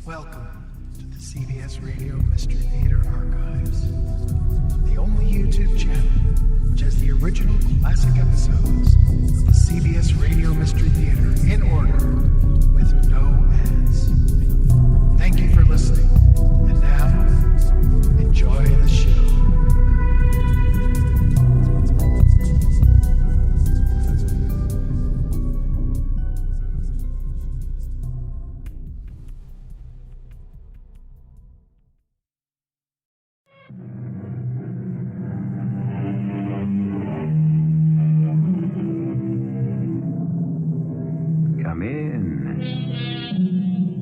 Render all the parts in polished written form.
Welcome to the CBS Radio Mystery Theater Archives, the only YouTube channel which has the original classic episodes of the CBS Radio Mystery Theater in order with no ads. Thank you for listening, and now, enjoy the show.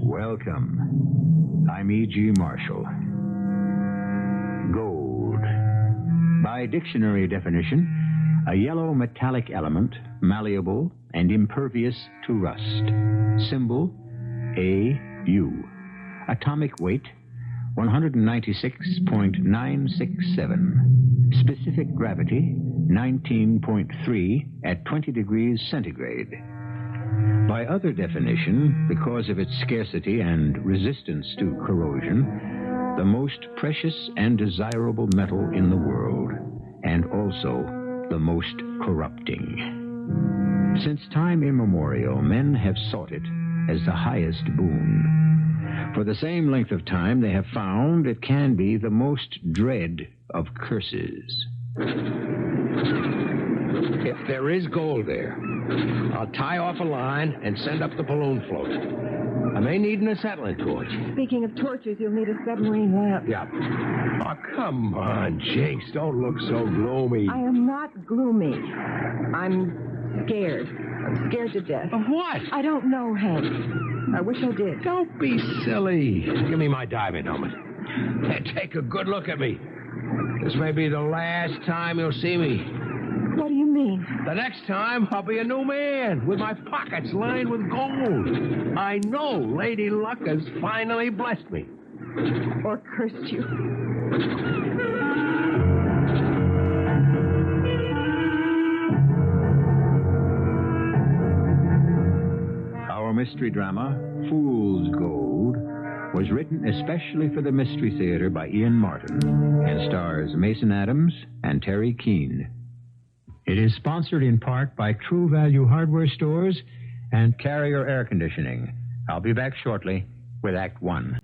Welcome. I'm E.G. Marshall. Gold. By dictionary definition, a yellow metallic element, malleable and impervious to rust. Symbol, AU. Atomic weight, 196.967. Specific gravity, 19.3 at 20 degrees centigrade. By other definition, because of its scarcity and resistance to corrosion, the most precious and desirable metal in the world, and also the most corrupting. Since time immemorial, men have sought it as the highest boon. For the same length of time, they have found it can be the most dread of curses. If there is gold there, I'll tie off a line and send up the balloon float. I may need an acetylene torch. Speaking of torches, you'll need a submarine lamp. Yeah. Oh, come on, Jinx. Don't look so gloomy. I am not gloomy. I'm scared. I'm scared to death. Of what? I don't know, Hank. I wish I did. Don't be silly. Give me my diving helmet. And take a good look at me. This may be the last time you'll see me. What do you mean? The next time, I'll be a new man with my pockets lined with gold. I know Lady Luck has finally blessed me. Or cursed you. Our mystery drama, Fool's Gold, was written especially for the Mystery Theater by Ian Martin and stars Mason Adams and Teri Keane. It is sponsored in part by True Value Hardware Stores and Carrier Air Conditioning. I'll be back shortly with Act One.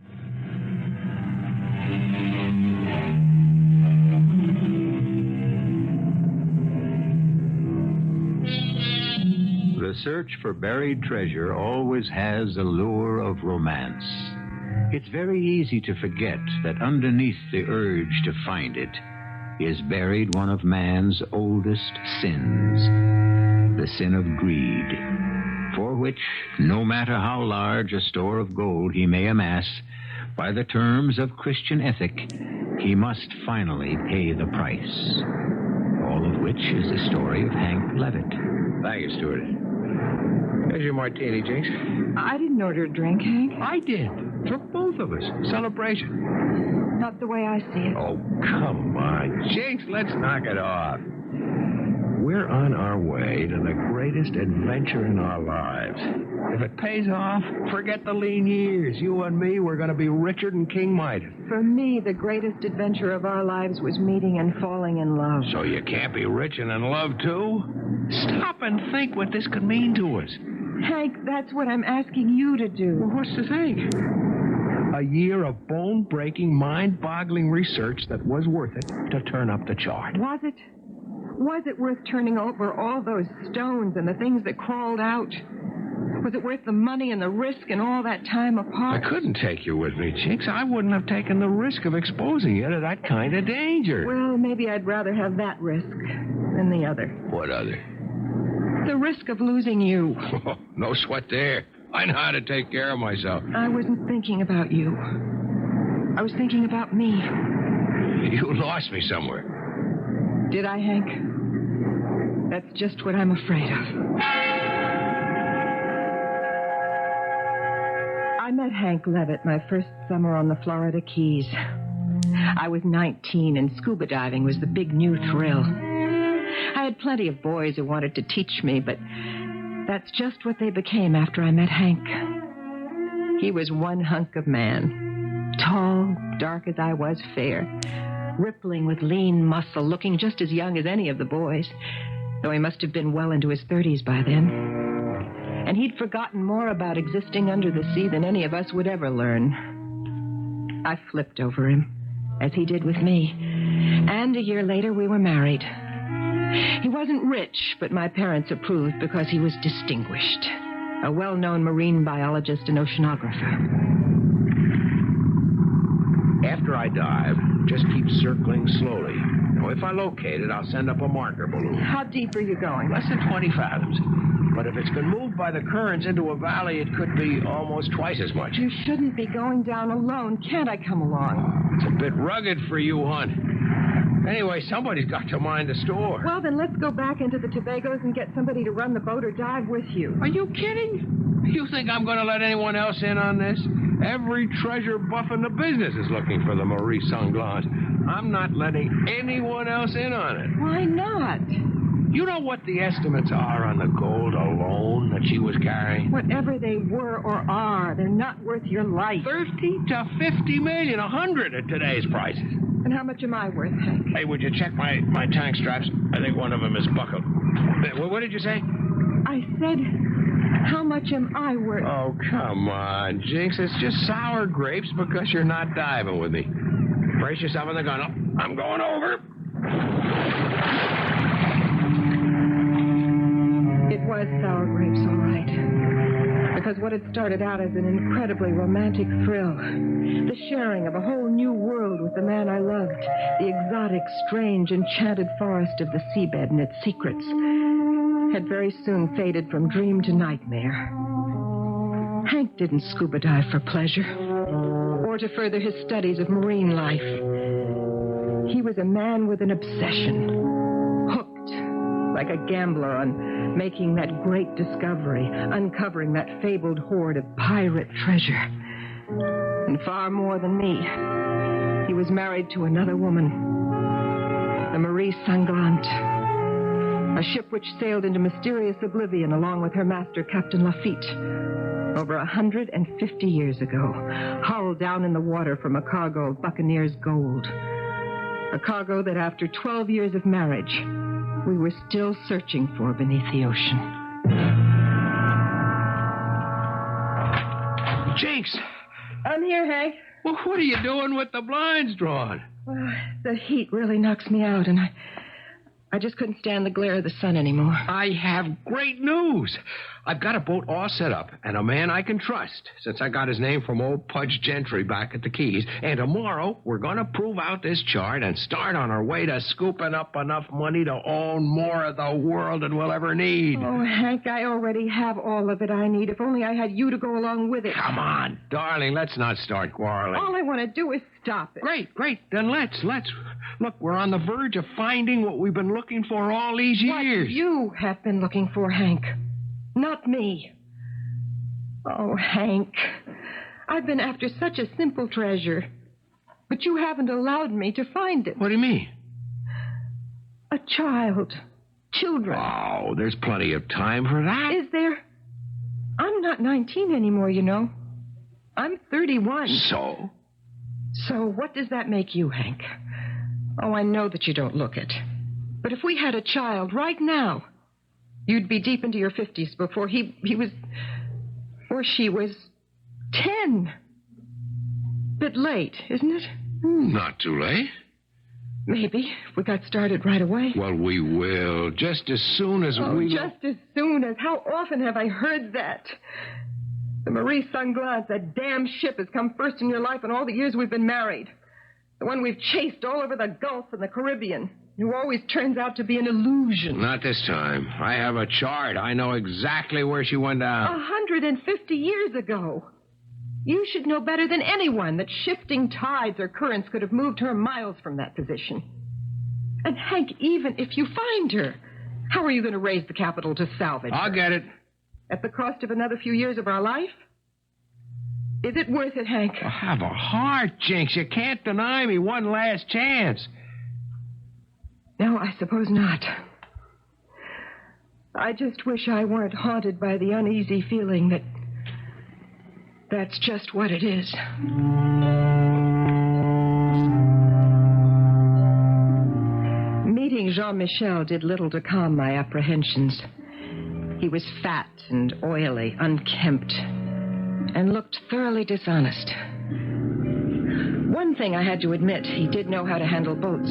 The search for buried treasure always has a lure of romance. It's very easy to forget that underneath the urge to find it is buried one of man's oldest sins, the sin of greed, for which, no matter how large a store of gold he may amass, by the terms of Christian ethic, he must finally pay the price. All of which is the story of Hank Levitt. Thank you, Stuart. There's your martini, Jinx. I didn't order a drink, Hank. I did. For both of us. Celebration. Not the way I see it. Oh, come on, Jinx, let's knock it off. We're on our way to the greatest adventure in our lives. If it pays off, forget the lean years. You and me, we're going to be Richard and King Midas. For me, the greatest adventure of our lives was meeting and falling in love. So you can't be rich and in love, too? Stop and think what this could mean to us. Hank, that's what I'm asking you to do. Well, what's to think? A year of bone-breaking, mind-boggling research that was worth it to turn up the chart. Was it? Was it worth turning over all those stones and the things that crawled out? Was it worth the money and the risk and all that time apart? I couldn't take you with me, Jinx. I wouldn't have taken the risk of exposing you to that kind of danger. Well, maybe I'd rather have that risk than the other. What other? The risk of losing you. Oh, no sweat there. I know how to take care of myself. I wasn't thinking about you. I was thinking about me. You lost me somewhere. Did I, Hank? That's just what I'm afraid of. I met Hank Levitt my first summer on the Florida Keys. I was 19, and scuba diving was the big new thrill. I had plenty of boys who wanted to teach me, but that's just what they became after I met Hank. He was one hunk of man. Tall, dark as I was, fair. Rippling with lean muscle, looking just as young as any of the boys, though he must have been well into his 30s by then. And he'd forgotten more about existing under the sea than any of us would ever learn. I flipped over him, as he did with me. And a year later, we were married. He wasn't rich, but my parents approved because he was distinguished. A well-known marine biologist and oceanographer. After I dive, just keep circling slowly. Now, if I locate it, I'll send up a marker balloon. How deep are you going? Less than 20 fathoms. But if it's been moved by the currents into a valley, it could be almost twice as much. You shouldn't be going down alone. Can't I come along? It's a bit rugged for you, hon. Anyway, somebody's got to mind the store. Well, then let's go back into the Tobagos and get somebody to run the boat or dive with you. Are you kidding? You think I'm going to let anyone else in on this? Every treasure buff in the business is looking for the Marie Sunglass. I'm not letting anyone else in on it. Why not? You know what the estimates are on the gold alone that she was carrying? Whatever they were or are, they're not worth your life. 30 to 50 million, 100 at today's prices. And how much am I worth, Hank? Hey, would you check my tank straps? I think one of them is buckled. What did you say? I said, how much am I worth? Oh, come on, Jinx. It's just sour grapes because you're not diving with me. Brace yourself on the gun. Oh, I'm going over. It was sour grapes, all right. Because what had started out as an incredibly romantic thrill, the sharing of a whole new world with the man I loved, the exotic, strange, enchanted forest of the seabed and its secrets, had very soon faded from dream to nightmare. Hank didn't scuba dive for pleasure or to further his studies of marine life. He was a man with an obsession, hooked like a gambler on making that great discovery, uncovering that fabled hoard of pirate treasure. And far more than me, he was married to another woman, the Marie Sanglant, a ship which sailed into mysterious oblivion along with her master, Captain Lafitte, over 150 years ago, hull down in the water from a cargo of buccaneers' gold. A cargo that after 12 years of marriage, we were still searching for beneath the ocean. Jinx! I'm here, Hank. Well, what are you doing with the blinds drawn? Well, the heat really knocks me out, and I just couldn't stand the glare of the sun anymore. I have great news. I've got a boat all set up and a man I can trust, since I got his name from old Pudge Gentry back at the Keys. And tomorrow, we're going to prove out this chart and start on our way to scooping up enough money to own more of the world than we'll ever need. Oh, Hank, I already have all of it I need. If only I had you to go along with it. Come on, darling, let's not start quarreling. All I want to do is stop it. Great. Then let's. Look, we're on the verge of finding what we've been looking for all these years. What you have been looking for, Hank. Not me. Oh, Hank. I've been after such a simple treasure, but you haven't allowed me to find it. What do you mean? A child. Children. Oh, there's plenty of time for that. Is there? I'm not 19 anymore, you know. I'm 31. So? So what does that make you, Hank? Oh, I know that you don't look it. But if we had a child right now, you'd be deep into your 50s before he was... or she was 10. Bit late, isn't it? Not too late. Maybe, if we got started right away. Well, we will, just as soon as we... just as soon as... How often have I heard that? The Marie Sunglass, that damn ship, has come first in your life in all the years we've been married. The one we've chased all over the Gulf and the Caribbean, who always turns out to be an illusion. Not this time. I have a chart. I know exactly where she went down. 150 years ago. You should know better than anyone that shifting tides or currents could have moved her miles from that position. And Hank, even if you find her, how are you going to raise the capital to salvage her? I'll get it. At the cost of another few years of our life? Is it worth it, Hank? Oh, have a heart, Jinx. You can't deny me one last chance. No, I suppose not. I just wish I weren't haunted by the uneasy feeling That's just what it is. Meeting Jean-Michel did little to calm my apprehensions. He was fat and oily, unkempt, and looked thoroughly dishonest. One thing I had to admit, he did know how to handle boats.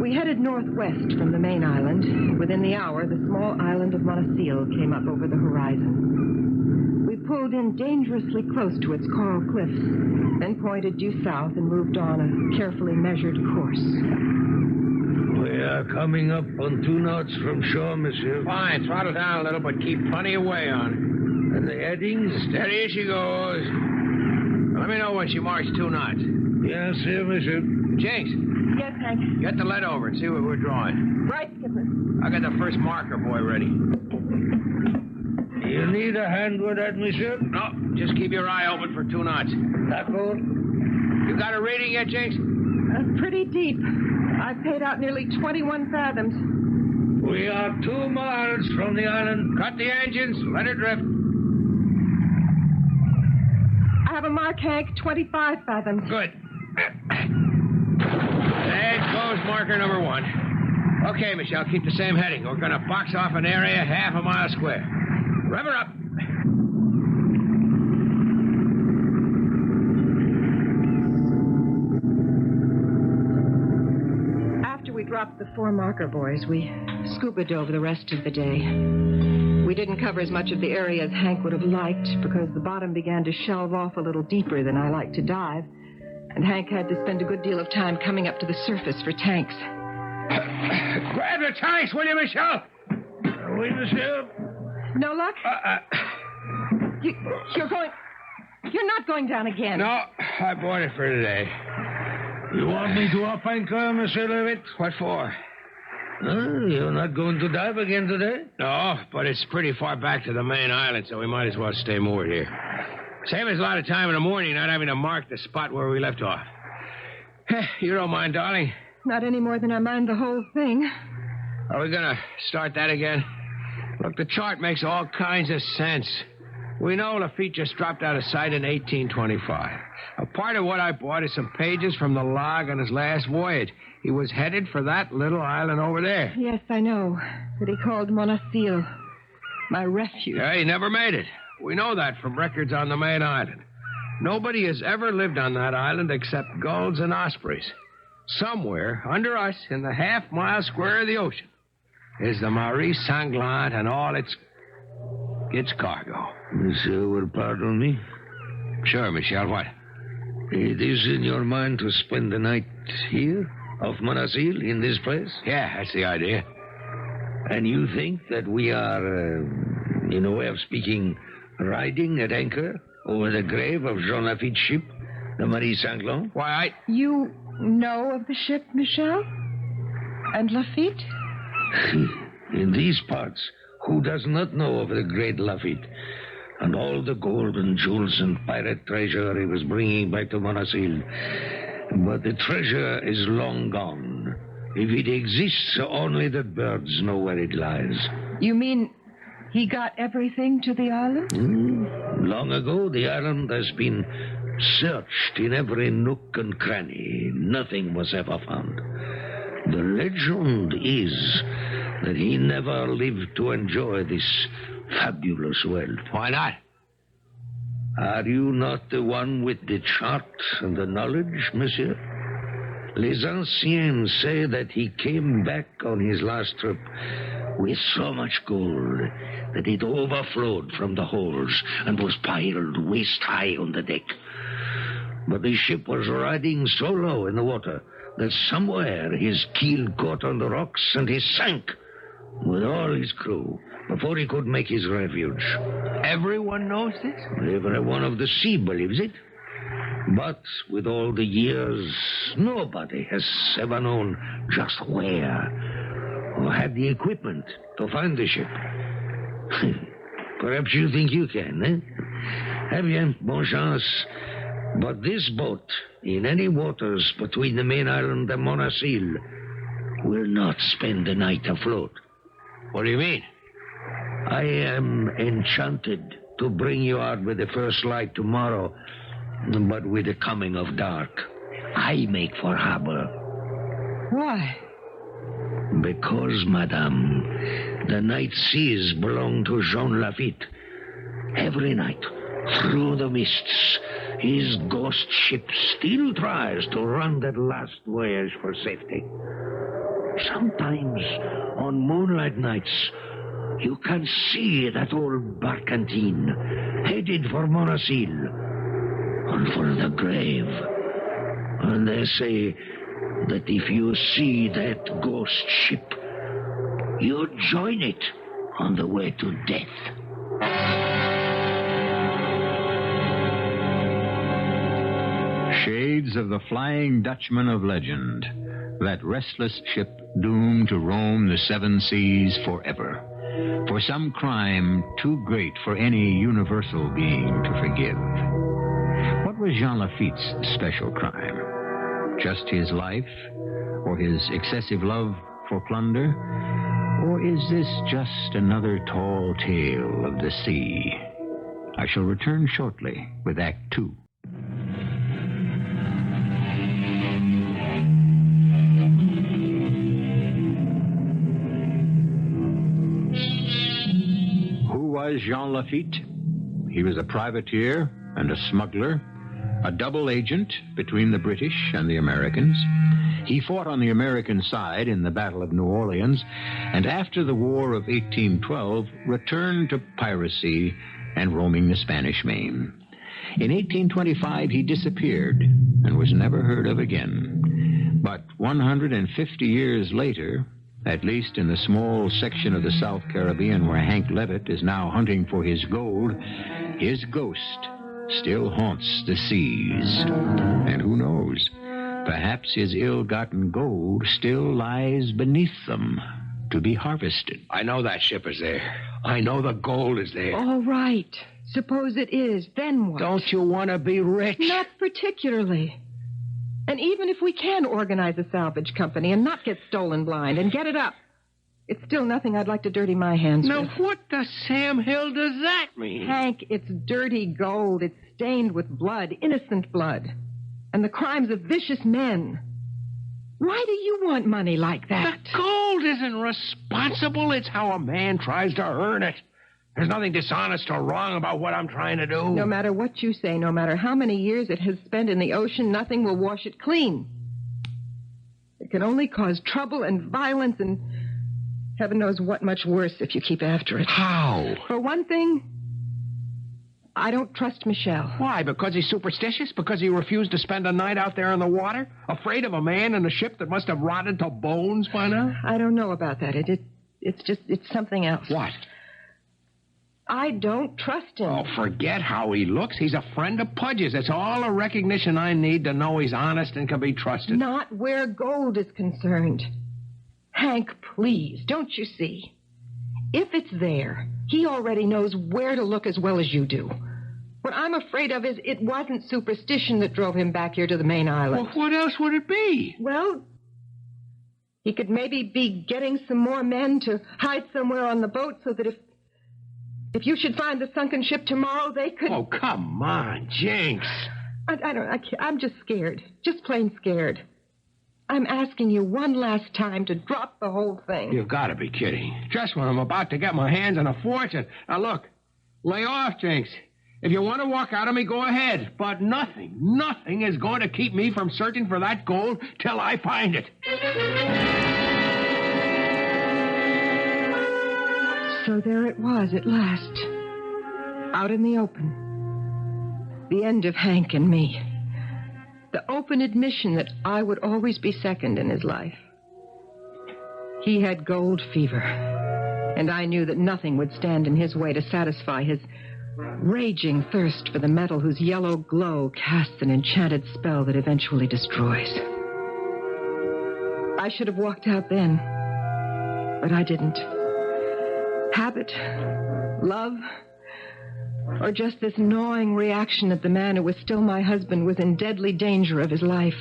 We headed northwest from the main island. Within the hour, the small island of Montecil came up over the horizon. We pulled in dangerously close to its coral cliffs, then pointed due south and moved on a carefully measured course. We are coming up on 2 knots from shore, monsieur. Fine, throttle down a little, but keep plenty of way on. And the headings? Steady as she goes. Let me know when she marks 2 knots. Yes, sir, monsieur. Jinx, Yes, Hank. get the lead over and see what we're drawing. Right, Skipper. I got the first marker boy ready. You need a hand with that, monsieur? No, just keep your eye open for 2 knots. D'accord. You got a reading yet, Jinx? Pretty deep. I've paid out nearly 21 fathoms. We are 2 miles from the island. Cut the engines, let her drift. I have a mark, Hank, 25 fathoms. Good. There goes marker number 1. Okay, Michelle, keep the same heading. We're going to box off an area half a mile square. Rev her up. After we dropped the 4 marker buoys, we scuba dove the rest of the day. We didn't cover as much of the area as Hank would have liked because the bottom began to shelve off a little deeper than I like to dive, and Hank had to spend a good deal of time coming up to the surface for tanks. Grab the tanks, will you, Michelle? Oui, monsieur. No luck? You're not going down again. No, I bought it for today. You want me to up anchor, monsieur Levitt? What for? You're not going to dive again today? No, but it's pretty far back to the main island, so we might as well stay moored here. Save us a lot of time in the morning not having to mark the spot where we left off. You don't mind, darling? Not any more than I mind the whole thing. Are we going to start that again? Look, the chart makes all kinds of sense. We know Lafitte just dropped out of sight in 1825. A part of what I bought is some pages from the log on his last voyage. He was headed for that little island over there. Yes, I know. That he called Montecil. My refuge. Yeah, he never made it. We know that from records on the main island. Nobody has ever lived on that island except gulls and ospreys. Somewhere under us in the half-mile square of the ocean is the Marie Sanglante and all its cargo. Monsieur will pardon me. Sure, Michel, what? It is in your mind to spend the night here, off Montecil, in this place? Yeah, that's the idea. And you think that we are, in a way of speaking, riding at anchor over the grave of Jean Lafitte's ship, the Marie Sanglante? Why, You know of the ship, Michel? And Lafitte? In these parts, who does not know of the great Lafitte and all the gold and jewels and pirate treasure he was bringing back to Montecil? But the treasure is long gone. If it exists, only the birds know where it lies. You mean he got everything to the island? Long ago, the island has been searched in every nook and cranny. Nothing was ever found. The legend is that he never lived to enjoy this fabulous wealth. Why not? Are you not the one with the chart and the knowledge, monsieur? Les anciens say that he came back on his last trip with so much gold that it overflowed from the holes and was piled waist high on the deck. But the ship was riding so low in the water that somewhere his keel caught on the rocks and he sank with all his crew before he could make his refuge. Everyone knows this? Every one of the sea believes it. But with all the years, nobody has ever known just where or had the equipment to find the ship. Perhaps you think you can, eh? Eh bien, bonne chance. But this boat, in any waters between the main island and Montecil, will not spend the night afloat. What do you mean? I am enchanted to bring you out with the first light tomorrow. But with the coming of dark, I make for harbor. Why? Because, madame, the night seas belong to Jean Lafitte. Every night, through the mists, his ghost ship still tries to run that last voyage for safety. Sometimes, on moonlight nights, you can see that old barkentine headed for Monasil and for the grave. And they say that if you see that ghost ship, you join it on the way to death. Shades of the Flying Dutchman of legend, that restless ship doomed to roam the seven seas forever, for some crime too great for any universal being to forgive. What was Jean Lafitte's special crime? Just his life, or his excessive love for plunder? Or is this just another tall tale of the sea? I shall return shortly with Act 2. Who was Jean Lafitte? He was a privateer and a smuggler, a double agent between the British and the Americans. He fought on the American side in the Battle of New Orleans, and after the War of 1812, returned to piracy and roaming the Spanish Main. In 1825, he disappeared and was never heard of again. But 150 years later, at least in the small section of the South Caribbean where Hank Levitt is now hunting for his gold, his ghost still haunts the seas. And who knows, perhaps his ill-gotten gold still lies beneath them to be harvested. I know that ship is there. I know the gold is there. All right. Suppose it is. Then what? Don't you want to be rich? Not particularly. And even if we can organize a salvage company and not get stolen blind and get it up, it's still nothing I'd like to dirty my hands with. Now, what the Sam Hill does that mean? Hank, it's dirty gold. It's stained with blood, innocent blood. And the crimes of vicious men. Why do you want money like that? The gold isn't responsible. It's how a man tries to earn it. There's nothing dishonest or wrong about what I'm trying to do. No matter what you say, no matter how many years it has spent in the ocean, nothing will wash it clean. It can only cause trouble and violence and heaven knows what much worse if you keep after it. How? For one thing, I don't trust Michel. Why? Because he's superstitious? Because he refused to spend a night out there in the water? Afraid of a man in a ship that must have rotted to bones by now? I don't know about that. It's something else. What? I don't trust him. Oh, forget how he looks. He's a friend of Pudge's. It's all a recognition I need to know he's honest and can be trusted. Not where gold is concerned. Hank, please, don't you see? If it's there, he already knows where to look as well as you do. What I'm afraid of is it wasn't superstition that drove him back here to the main island. Well, what else would it be? Well, he could maybe be getting some more men to hide somewhere on the boat so that if you should find the sunken ship tomorrow, they could... Oh, come on, Jinx. I'm just scared. Just plain scared. I'm asking you one last time to drop the whole thing. You've got to be kidding. Just when I'm about to get my hands on a fortune. Now, look, lay off, Jinx. If you want to walk out on me, go ahead. But nothing is going to keep me from searching for that gold till I find it. So there it was at last. Out in the open. The end of Hank and me. The open admission that I would always be second in his life. He had gold fever, and I knew that nothing would stand in his way to satisfy his raging thirst for the metal whose yellow glow casts an enchanted spell that eventually destroys. I should have walked out then, but I didn't. Habit, love, or just this gnawing reaction that the man who was still my husband was in deadly danger of his life.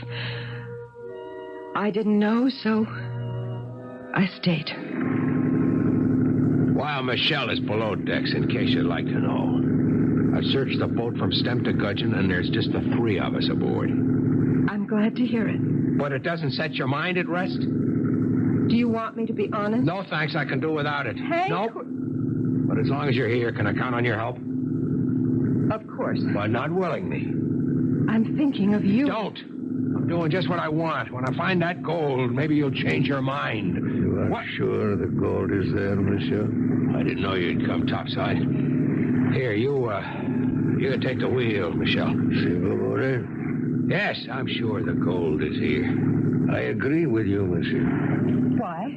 I didn't know, so I stayed. While Michelle is below decks, in case you'd like to know, I've searched the boat from stem to gudgeon, and there's just the 3 of us aboard. I'm glad to hear it. But it doesn't set your mind at rest? Do you want me to be honest? No, thanks. I can do without it. Hank? Nope. But as long as you're here, can I count on your help? Of course. But not willingly. I'm thinking of you. Don't. I'm doing just what I want. When I find that gold, maybe you'll change your mind. You are What? sure the gold is there, monsieur? I didn't know you'd come topside. Here, you can take the wheel, Michel. C'est vous voulez? Yes, I'm sure the gold is here. I agree with you, monsieur. Why?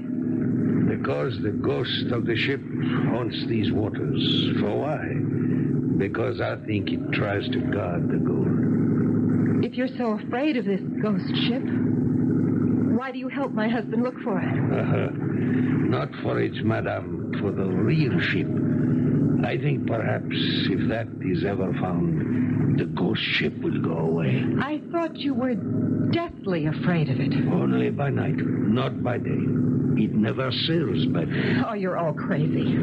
Because the ghost of the ship haunts these waters. For why? Because I think it tries to guard the gold. If you're so afraid of this ghost ship, why do you help my husband look for it? Not for it, madame, for the real ship. I think perhaps if that is ever found, the ghost ship will go away. I thought you were deathly afraid of it. Only by night, not by day. It never sails by day. Oh, you're all crazy.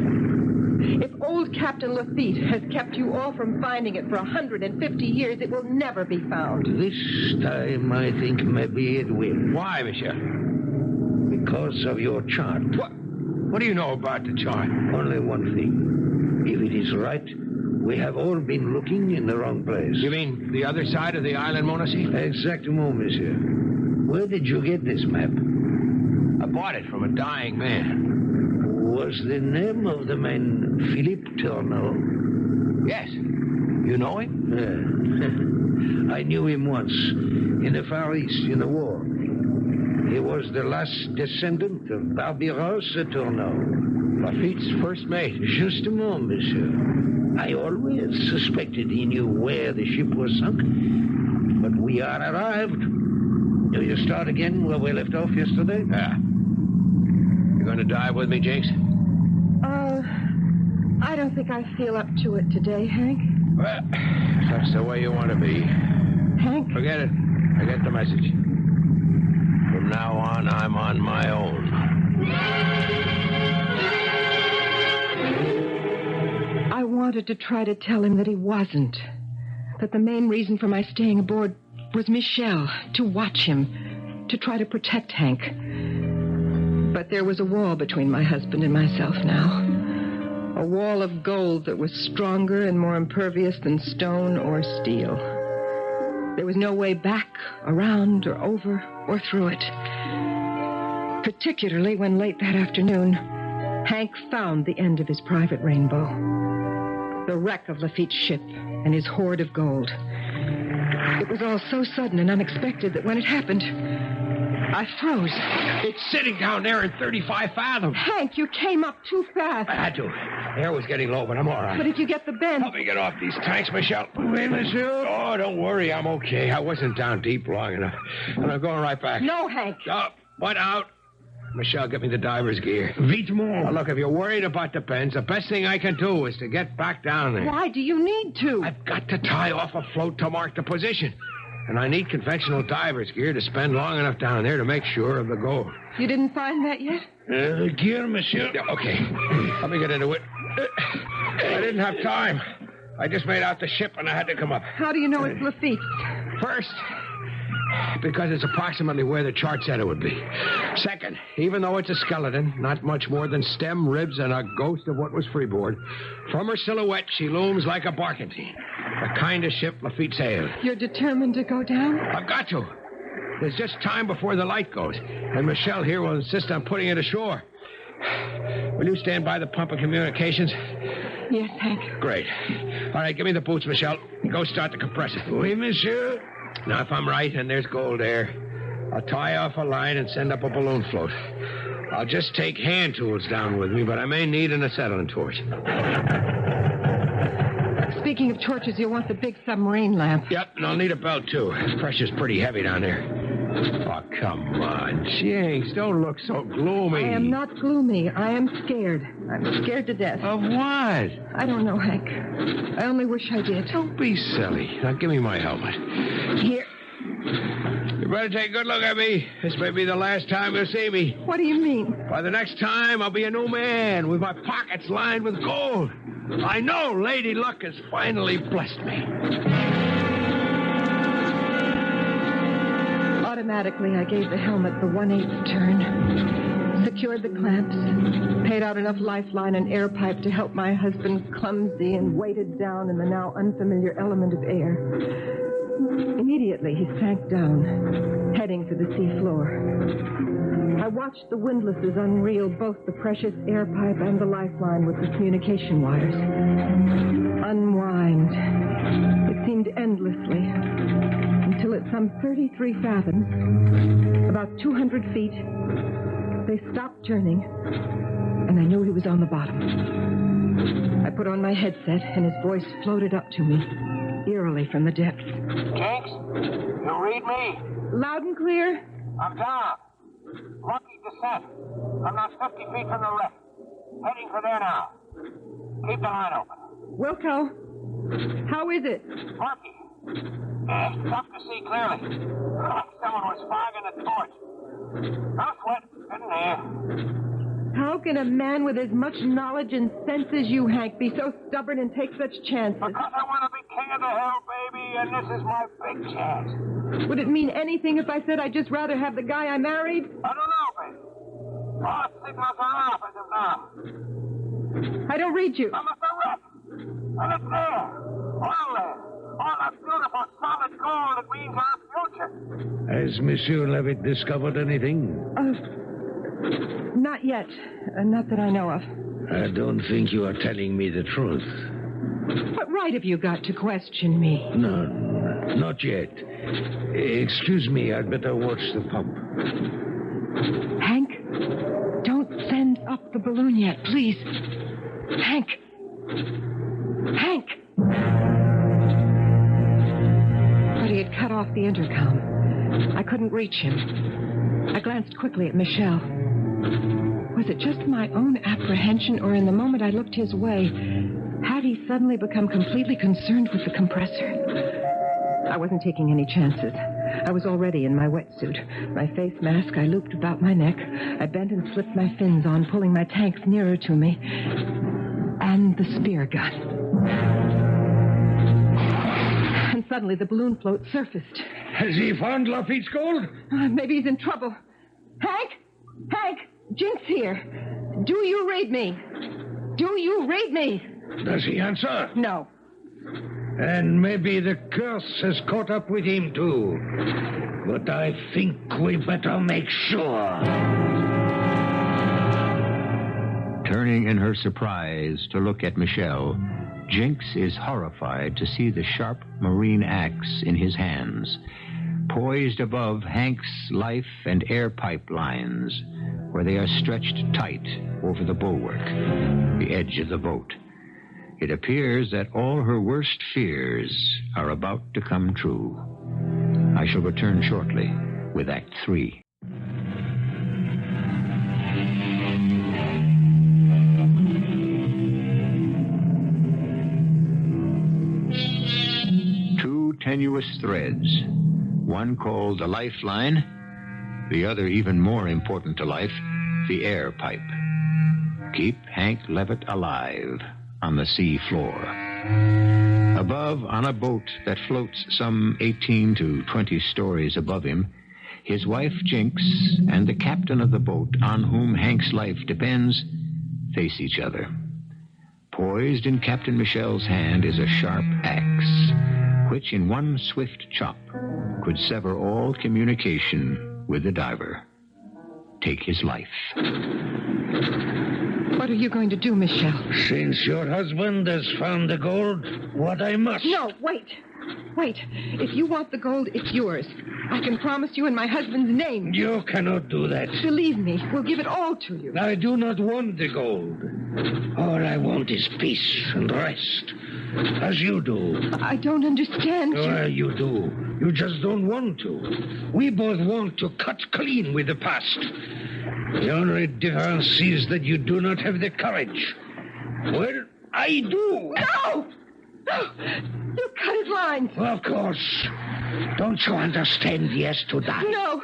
If old Captain Lafitte has kept you all from finding it for 150 years, it will never be found. This time, I think maybe it will. Why, Michel? Because of your chart. What do you know about the chart? Only one thing. If it is right, we have all been looking in the wrong place. You mean the other side of the island, Monacy? Exactement, monsieur. Where did you get this map? I bought it from a dying man. Was the name of the man Philippe Tourneau? Yes. You know him? I knew him once, in the Far East, in the war. He was the last descendant of Barbiros Tourneau. Lafitte's first mate. Justement, monsieur. I always suspected he knew where the ship was sunk. But we are arrived. Do you start again where we left off yesterday? Yeah. You going to dive with me, Jinx? I don't think I feel up to it today, Hank. Well, if that's the way you want to be. Hank? Forget it. I get the message. From now on, I'm on my own. I wanted to try to tell him that he wasn't. That the main reason for my staying aboard was Michel, to watch him, to try to protect Hank. But there was a wall between my husband and myself now. A wall of gold that was stronger and more impervious than stone or steel. There was no way back, around, or over, or through it. Particularly when late that afternoon, Hank found the end of his private rainbow. The wreck of Lafitte's ship and his hoard of gold. It was all so sudden and unexpected that when it happened, I froze. It's sitting down there in 35 fathoms. Hank, you came up too fast. I had to. The air was getting low, but I'm all right. But if you get the bend... Help me get off these tanks, Michel. Oui, monsieur. Oh, don't worry. I'm okay. I wasn't down deep long enough. And I'm going right back. No, Hank. What out? Michelle, get me the diver's gear. Vite more. Now, look, if you're worried about the bends, the best thing I can do is to get back down there. Why do you need to? I've got to tie off a float to mark the position. And I need conventional diver's gear to spend long enough down there to make sure of the gold. You didn't find that yet? The gear, monsieur. Yeah, okay. Let me get into it. I didn't have time. I just made out the ship and I had to come up. How do you know it's Lafitte? First, because it's approximately where the chart said it would be. Second, even though it's a skeleton, not much more than stem, ribs, and a ghost of what was freeboard, from her silhouette, she looms like a barkentine. The kind of ship Lafitte sailed. You're determined to go down? I've got to. There's just time before the light goes, and Michelle here will insist on putting it ashore. Will you stand by the pump of communications? Yes, Hank. Great. All right, give me the boots, Michelle. Go start the compressor. Oui, monsieur. Now, if I'm right and there's gold there, I'll tie off a line and send up a balloon float. I'll just take hand tools down with me, but I may need an acetylene torch. Speaking of torches, you'll want the big submarine lamp. Yep, and I'll need a belt, too. This pressure's pretty heavy down there. Oh, come on, Jinx. Don't look so gloomy. I am not gloomy. I am scared. I'm scared to death. Of what? I don't know, Hank. I only wish I did. Don't be silly. Now, give me my helmet. Here. You better take a good look at me. This may be the last time you'll see me. What do you mean? By the next time, I'll be a new man with my pockets lined with gold. I know Lady Luck has finally blessed me. Automatically, I gave the helmet the 1/8 turn, secured the clamps, paid out enough lifeline and air pipe to help my husband clumsy and weighted down in the now unfamiliar element of air. Immediately, he sank down, heading for the sea floor. I watched the windlasses unreel both the precious air pipe and the lifeline with the communication wires. Unwind. It seemed endlessly, until at some 33 fathoms, about 200 feet, they stopped turning, and I knew he was on the bottom. I put on my headset, and his voice floated up to me, eerily from the depths. Jinx, you read me? Loud and clear? I'm down. Lucky descent. I'm not 50 feet from the wreck. Heading for there now. Keep the line open. Wilco, how is it? Lucky. It's tough to see clearly. Like someone was fogging a torch. No sweat. Good in here. How can a man with as much knowledge and sense as you, Hank, be so stubborn and take such chances? Because I want to be king of the hill, baby, and this is my big chance. Would it mean anything if I said I'd just rather have the guy I married? I don't know, baby. All signals are off as of now. I don't read you. I'm at the wreck. And it's there. All there. All that beautiful solid gold that means our future. Has Monsieur Levitt discovered anything? Not yet. Not that I know of. I don't think you are telling me the truth. What right have you got to question me? None. Not yet. Excuse me, I'd better watch the pump. Hank, don't send up the balloon yet, please. Hank! Hank! But he had cut off the intercom. I couldn't reach him. I glanced quickly at Michelle. Was it just my own apprehension, or in the moment I looked his way, had he suddenly become completely concerned with the compressor? I wasn't taking any chances. I was already in my wetsuit. My face mask I looped about my neck. I bent and slipped my fins on, pulling my tanks nearer to me. And the spear gun. And suddenly the balloon float surfaced. Has he found Lafitte's gold? Maybe he's in trouble. Hank! Hank! Jinx here. Do you read me? Do you read me? Does he answer? No. And maybe the curse has caught up with him, too. But I think we better make sure. Turning in her surprise to look at Michelle, Jinx is horrified to see the sharp marine axe in his hands, poised above Hank's life and air pipe lines, where they are stretched tight over the bulwark, the edge of the boat. It appears that all her worst fears are about to come true. I shall return shortly with Act 3. Two tenuous threads, one called the lifeline, the other even more important to life, the air pipe. Keep Hank Levitt alive on the sea floor. Above, on a boat that floats some 18 to 20 stories above him, his wife Jinx and the captain of the boat on whom Hank's life depends face each other. Poised in Captain Michelle's hand is a sharp axe, which in one swift chop could sever all communication with the diver. Take his life. What are you going to do, Michelle? Since your husband has found the gold, what I must... No, wait. Wait. If you want the gold, it's yours. I can promise you in my husband's name. You cannot do that. Believe me, we'll give it all to you. I do not want the gold. All I want is peace and rest, as you do. I don't understand you. Well, you do. You just don't want to. We both want to cut clean with the past. The only difference is that you do not have the courage. Well, I do. No! You cut his lines. Of course. Don't you understand he has to die? No.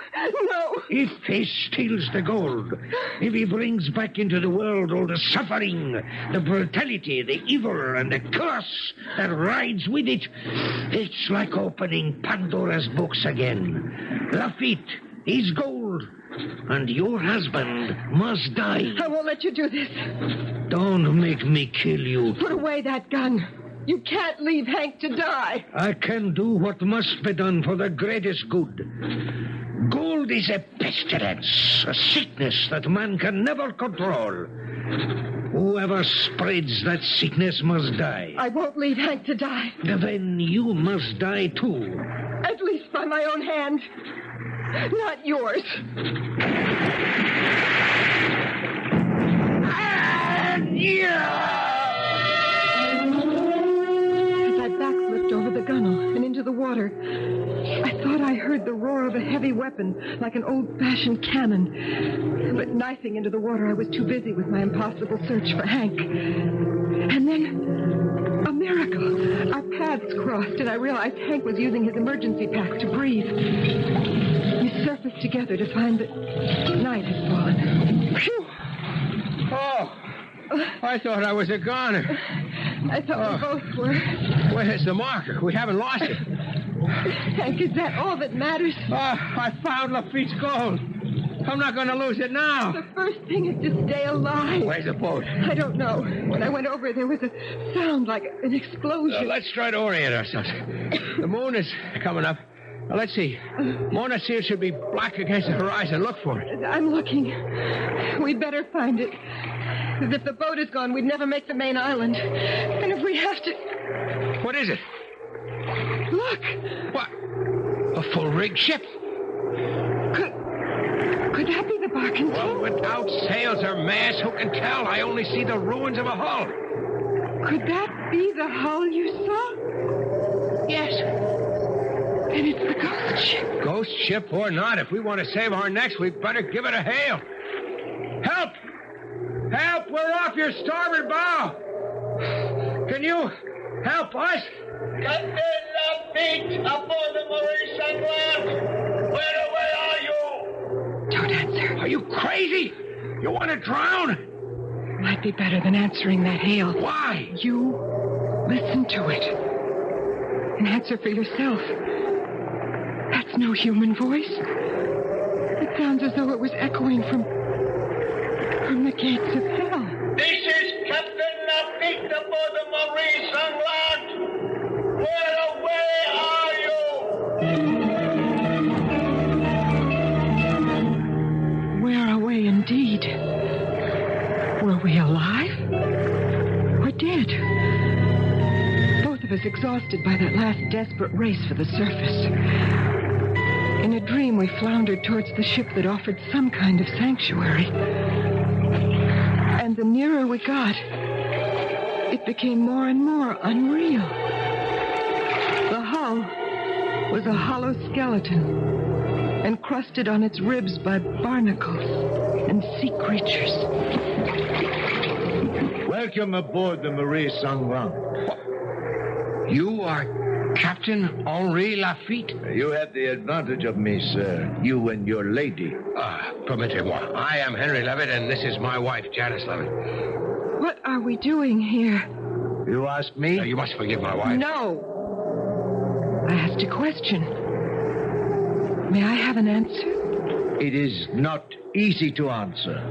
If he steals the gold, if he brings back into the world all the suffering, the brutality, the evil, and the curse that rides with it, it's like opening Pandora's books again. Lafitte, his gold, and your husband must die. I won't let you do this. Don't make me kill you. Put away that gun. You can't leave Hank to die. I can do what must be done for the greatest good. Gold is a pestilence, a sickness that man can never control. Whoever spreads that sickness must die. I won't leave Hank to die. Then you must die too. At least by my own hand. Not yours. As I backflipped over the gunwale and into the water, I thought I heard the roar of a heavy weapon, like an old-fashioned cannon. But knifing into the water, I was too busy with my impossible search for Hank. And then, a miracle. Our paths crossed, and I realized Hank was using his emergency pack to breathe. We surfaced together to find that night had fallen. Phew. Oh, I thought I was a goner. I thought we both were. Where's the marker? We haven't lost it. Hank, is that all that matters? I found Lafitte's gold. I'm not going to lose it now. The first thing is to stay alive. Where's the boat? I don't know. When I went over, there was a sound like an explosion. Let's try to orient ourselves. The moon is coming up. Now, let's see. Mona Seal should be black against the horizon. Look for it. I'm looking. We'd better find it. Because if the boat is gone, we'd never make the main island. And if we have to... What is it? Look. What? A full-rigged ship. Could that be the barkentine? Well, without sails or masts, who can tell? I only see the ruins of a hull. Could that be the hull you saw? Yes. Then it's the ghost ship. Ghost ship or not, if we want to save our necks, we'd better give it a hail. Help! Help! We're off your starboard bow! Can you help us? Captain Lafitte, aboard the Maurice Anglaise. Where are you? Don't answer. Are you crazy? You want to drown? Might be better than answering that hail. Why? You listen to it. And answer for yourself. That's no human voice. It sounds as though it was echoing from the gates of hell. This is Captain Lafitte aboard the Maurice Anglaise. Where are you? Where away indeed? Were we alive? Or dead? Both of us exhausted by that last desperate race for the surface. In a dream, we floundered towards the ship that offered some kind of sanctuary. And the nearer we got, it became more and more unreal. The hull was a hollow skeleton, encrusted on its ribs by barnacles and sea creatures. Welcome aboard the Maurice Anglaise. You are Captain Henri Lafitte? You have the advantage of me, sir. You and your lady. Permettez-moi. I am Henry Levitt, and this is my wife, Janice Levitt. What are we doing here? You ask me? You must forgive my wife. No. I asked a question. May I have an answer? It is not easy to answer.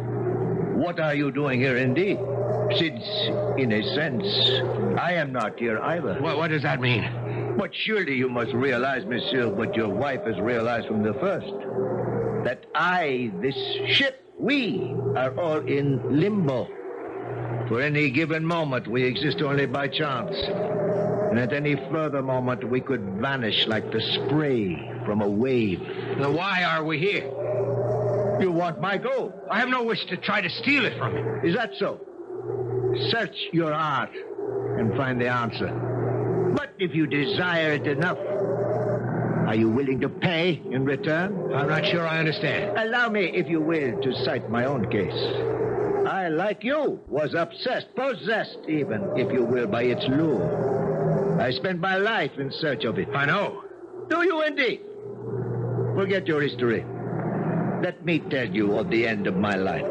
What are you doing here indeed? Since, in a sense, I am not here either. What does that mean? But surely you must realize, monsieur, what your wife has realized from the first. That I, this ship, we are all in limbo. For any given moment, we exist only by chance. And at any further moment, we could vanish like the spray from a wave. Then why are we here? You want my gold? I have no wish to try to steal it from you. Is that so? Search your heart and find the answer. But if you desire it enough, are you willing to pay in return? I'm not sure I understand. Allow me, if you will, to cite my own case. I, like you, was obsessed, possessed even, if you will, by its lure. I spent my life in search of it. I know. Do you indeed? Forget your history. Let me tell you of the end of my life.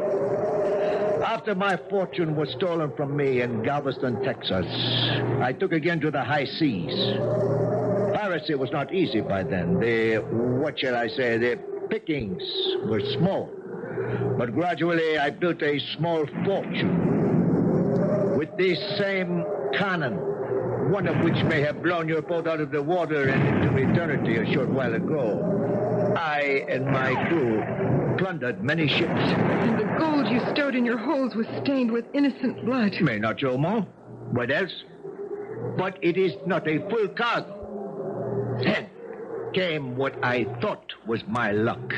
After my fortune was stolen from me in Galveston, Texas, I took again to the high seas. Piracy was not easy by then. The pickings were small. But gradually I built a small fortune with this same cannon, one of which may have blown your boat out of the water and into eternity a short while ago. I and my crew plundered many ships. And the gold you stowed in your holds was stained with innocent blood. May not show more. What else? But it is not a full cargo. Then came what I thought was my luck,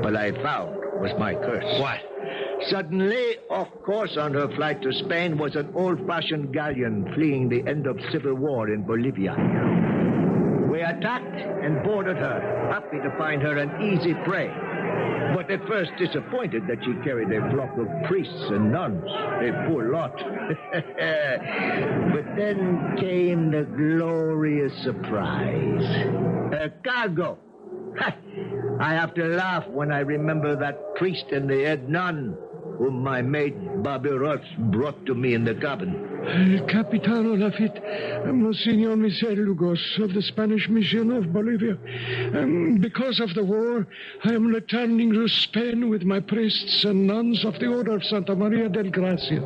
but I found was my curse. What? Suddenly, off course on her flight to Spain was an old-fashioned galleon fleeing the end of civil war in Bolivia. We attacked and boarded her, happy to find her an easy prey. But at first disappointed that she carried a flock of priests and nuns. A poor lot. But then came the glorious surprise. A cargo. I have to laugh when I remember that priest and the head nun whom my maid Bobby Ross brought to me in the cabin. Capitano Lafitte, Monsignor Michel Lugos of the Spanish Mission of Bolivia. Because of the war, I am returning to Spain with my priests and nuns of the Order of Santa Maria del Gracia.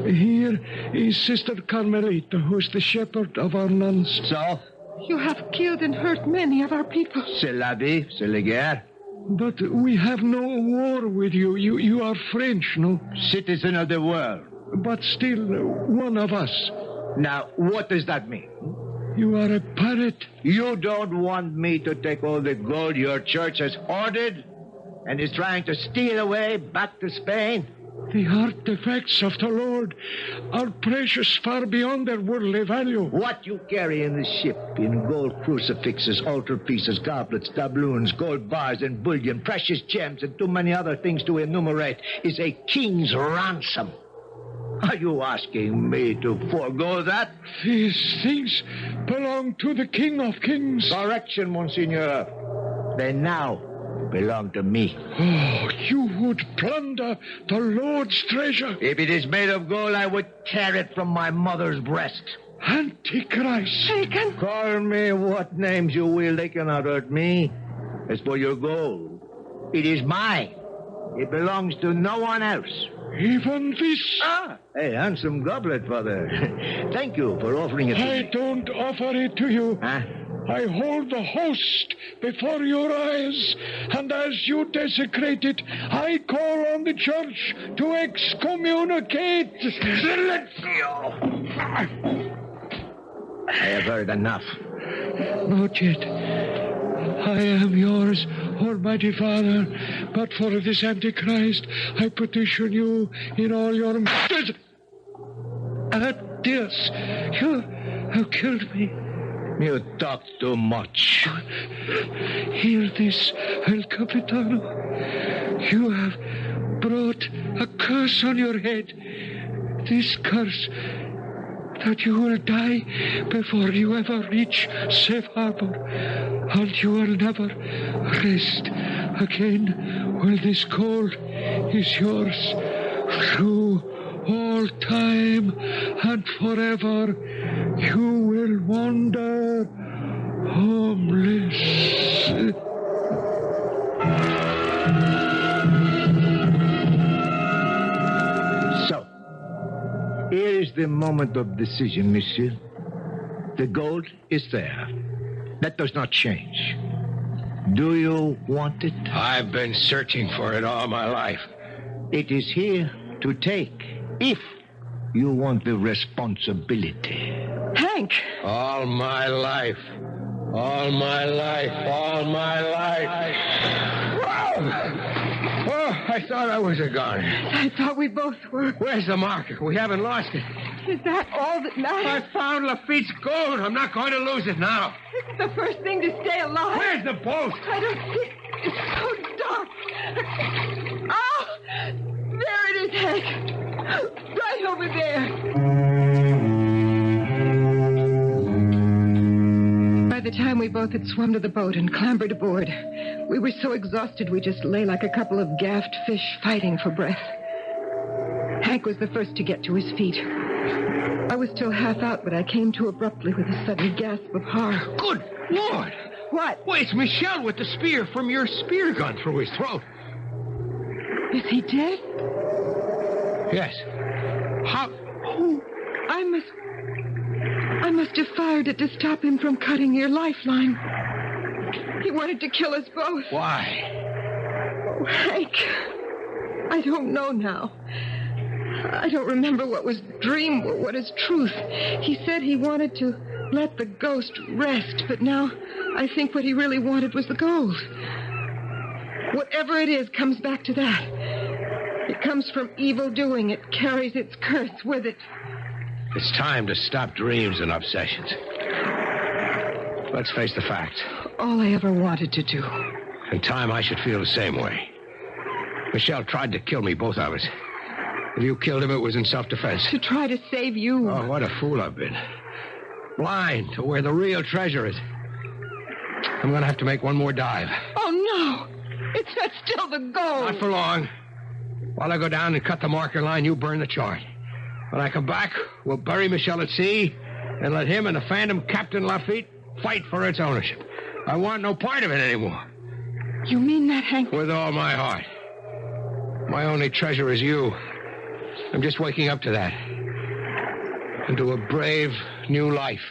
Here is Sister Carmelita, who is the shepherd of our nuns. So? You have killed and hurt many of our people. C'est la vie, c'est la guerre. But we have no war with you. You are French, no? Citizen of the world. But still, one of us. Now, what does that mean? You are a pirate. You don't want me to take all the gold your church has hoarded and is trying to steal away back to Spain? The artifacts of the Lord are precious far beyond their worldly value. What you carry in the ship, in gold crucifixes, altar pieces, goblets, doubloons, gold bars, and bullion, precious gems, and too many other things to enumerate, is a king's ransom. Are you asking me to forego that? These things belong to the King of Kings. Correction, Monsignor. They now belong to me. Oh, you would plunder the Lord's treasure. If it is made of gold, I would tear it from my mother's breast. Antichrist. Taken. Call me what names you will. They cannot hurt me. As for your gold, it is mine. It belongs to no one else. Even this? A handsome goblet, Father. Thank you for offering it to me. I don't offer it to you. Huh? I hold the host before your eyes, and as you desecrate it, I call on the church to excommunicate. Silencio! I have heard enough. Not yet. I am yours, Almighty Father, but for this Antichrist, I petition you in all your matters. Adios. You have killed me. You talk too much. Hear this, El Capitano. You have brought a curse on your head. This curse that you will die before you ever reach safe harbor, and you will never rest again while this gold is yours through all time and forever. You will wander homeless. So, here is the moment of decision, monsieur. The gold is there. That does not change. Do you want it? I've been searching for it all my life. It is here to take, if you want the responsibility. Hank! All my life. All my life. All my life. Oh, I thought I was a goner. I thought we both were. Where's the marker? We haven't lost it. Is that all that I matters? found Lafitte's gold. I'm not going to lose it now. This is the first thing to stay alive. Where's the boat? I don't see. It's so dark. Oh! There it is, Hank. Right over there. By the time we both had swum to the boat and clambered aboard, we were so exhausted we just lay like a couple of gaffed fish fighting for breath. Hank was the first to get to his feet. I was still half out, but I came to abruptly with a sudden gasp of horror. Good Lord! What? Why, it's Michel with the spear from your spear gun through his throat. Is he dead? Yes. How? Oh, I must have fired it to stop him from cutting your lifeline. He wanted to kill us both. Why? Oh, Hank, I don't know now. I don't remember what was dream or what is truth. He said he wanted to let the ghost rest, but now I think what he really wanted was the gold. Whatever it is comes back to that. It comes from evil doing. It carries its curse with it. It's time to stop dreams and obsessions. Let's face the facts. All I ever wanted to do. In time, I should feel the same way. Michel tried to kill me, both of us. If you killed him, it was in self-defense. To try to save you. Oh, what a fool I've been. Blind to where the real treasure is. I'm going to have to make one more dive. Oh, no. It's not still the gold. Not for long. While I go down and cut the marker line, you burn the chart. When I come back, we'll bury Michel at sea and let him and the Phantom Captain Lafitte fight for its ownership. I want no part of it anymore. You mean that, Hank? With all my heart. My only treasure is you. I'm just waking up to that. Into a brave new life.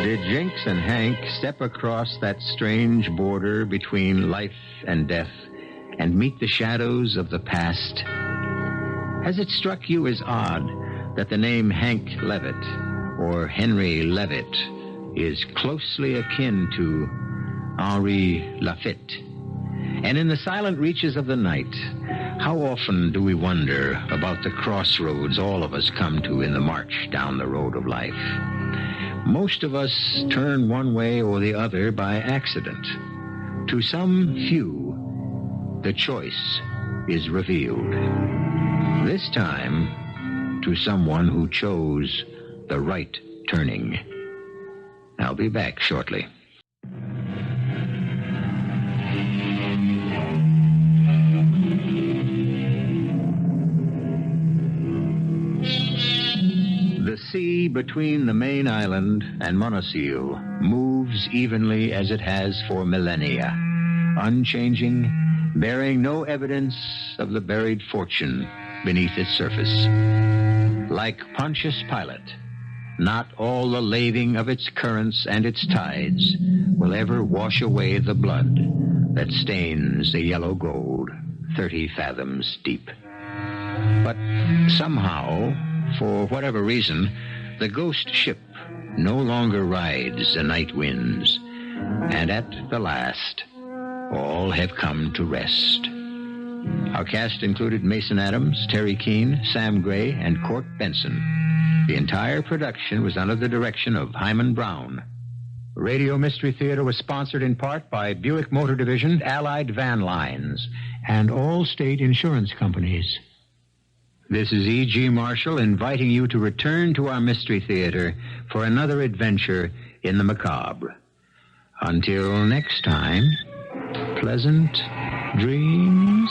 Did Jinx and Hank step across that strange border between life and death and meet the shadows of the past? Has it struck you as odd that the name Hank Levitt or Henry Levitt is closely akin to Henri Lafitte? And in the silent reaches of the night, how often do we wonder about the crossroads all of us come to in the march down the road of life? Most of us turn one way or the other by accident. To some few, the choice is revealed. This time, to someone who chose the right turning. I'll be back shortly. The sea between the main island and Monoceal moves evenly as it has for millennia, unchanging, bearing no evidence of the buried fortune beneath its surface. Like Pontius Pilate, not all the laving of its currents and its tides will ever wash away the blood that stains the yellow gold 30 fathoms deep. But somehow, for whatever reason, the ghost ship no longer rides the night winds, and at the last, all have come to rest. Our cast included Mason Adams, Teri Keane, Sam Gray, and Court Benson. The entire production was under the direction of Hyman Brown. Radio Mystery Theater was sponsored in part by Buick Motor Division, Allied Van Lines, and all state insurance companies. This is E.G. Marshall inviting you to return to our Mystery Theater for another adventure in the macabre. Until next time, pleasant dreams.